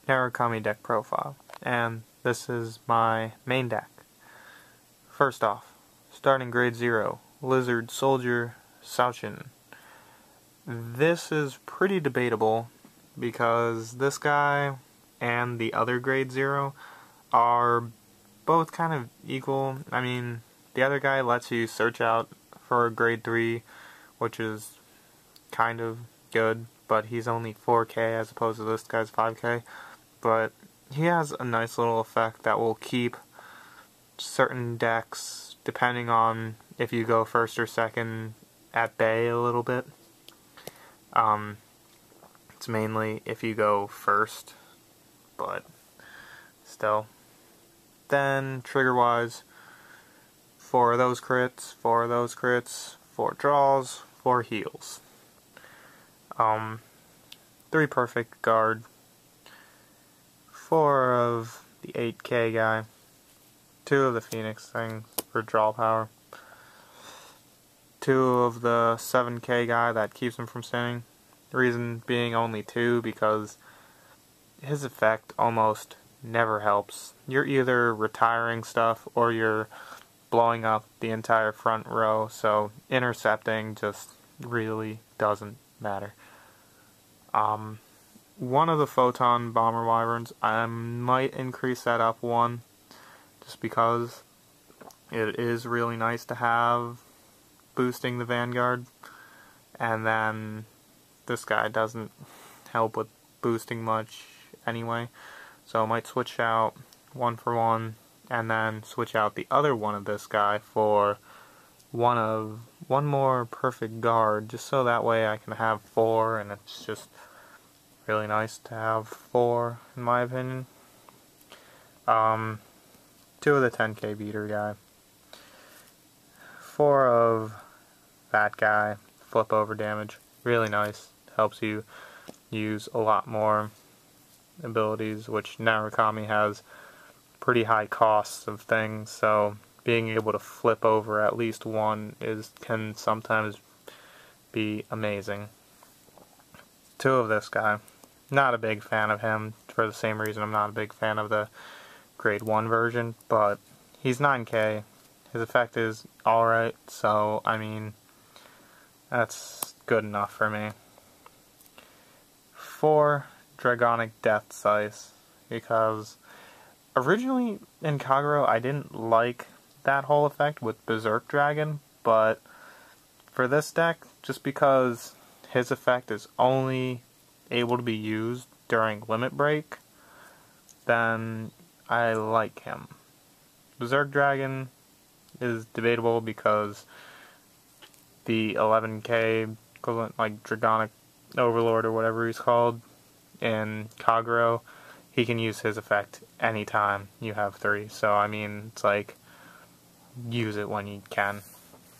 Narukami Deck Profile, and this is my main deck. First off, starting grade 0, Lizard Soldier Sauchin. This is pretty debatable because this guy and the other grade 0 are both kind of equal. I mean, the other guy lets you search out for a grade 3, which is kind of good, but he's only 4k as opposed to this guy's 5k. But he has a nice little effect that will keep certain decks, depending on if you go first or second, at bay a little bit. It's mainly if you go first, but still. Then, trigger-wise, 4 of those crits, 4 of those crits, 4 draws, 4 heals. 3 perfect guard, 4 of the 8k guy, 2 of the Phoenix thing for draw power, 2 of the 7k guy that keeps him from sinning. The reason being only 2 because his effect almost never helps. You're either retiring stuff or you're blowing up the entire front row, so intercepting just really doesn't matter. One of the Photon Bomber Wyverns, I might increase that up 1, just because it is really nice to have boosting the Vanguard, and then this guy doesn't help with boosting much anyway, so I might switch out 1 for 1, and then switch out the other one of this guy for one more perfect guard, just so that way I can have 4, and it's just really nice to have 4, in my opinion. 2 of the 10k beater guy, 4 of that guy, flip over damage, really nice, helps you use a lot more abilities, which Narukami has pretty high costs of things, so being able to flip over at least 1 can sometimes be amazing. 2 of this guy, not a big fan of him for the same reason I'm not a big fan of the grade 1 version, but he's 9k, his effect is alright, so I mean, that's good enough for me. 4 Dragonic Death Scythe, because originally in Kagero I didn't like that whole effect with Berserk Dragon, but for this deck, just because his effect is only able to be used during Limit Break, then I like him. Berserk Dragon is debatable because the 11k equivalent, like Dragonic Overlord or whatever he's called in Kagero, he can use his effect anytime you have 3, so I mean, it's like, use it when you can,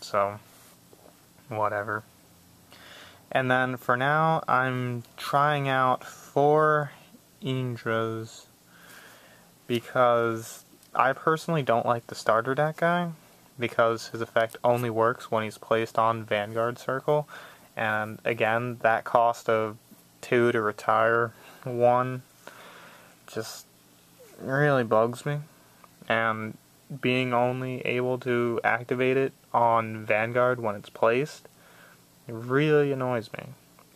so whatever. And then for now, I'm trying out 4 Indras, because I personally don't like the starter deck guy, because his effect only works when he's placed on Vanguard Circle, and again, that cost of 2 to retire 1 just really bugs me, and being only able to activate it on Vanguard when it's placed, it really annoys me.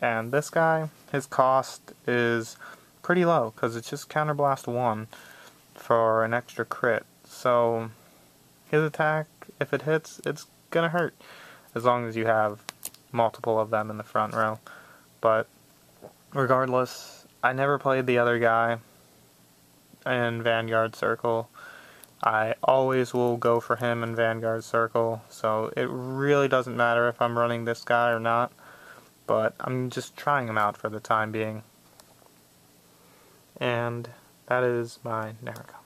And this guy, his cost is pretty low, because it's just Counterblast 1 for an extra crit, so his attack, if it hits, it's gonna hurt, as long as you have multiple of them in the front row. But regardless, I never played the other guy in Vanguard Circle. I always will go for him in Vanguard Circle, so it really doesn't matter if I'm running this guy or not, but I'm just trying him out for the time being. And that is my Narukami.